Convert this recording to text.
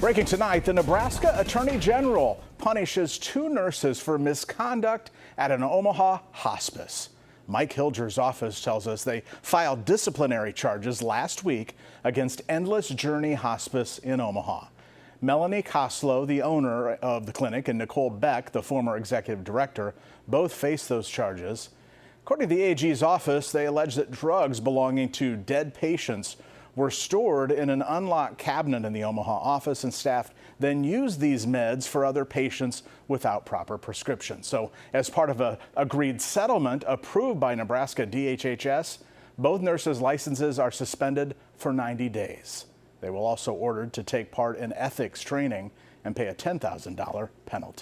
Breaking tonight, the Nebraska Attorney General punishes two nurses for misconduct at an Omaha hospice. Mike Hilger's office tells us they filed disciplinary charges last week against Endless Journey Hospice in Omaha. Melanie Koslow, the owner of the clinic, and Nicole Beck, the former executive director, both face those charges. According to the AG's office, they allege that drugs belonging to dead patients were stored in an unlocked cabinet in the Omaha office, and staff then used these meds for other patients without proper prescription. So as part of an agreed settlement approved by Nebraska DHHS, both nurses' licenses are suspended for 90 days. They will also ordered to take part in ethics training and pay a $10,000 penalty.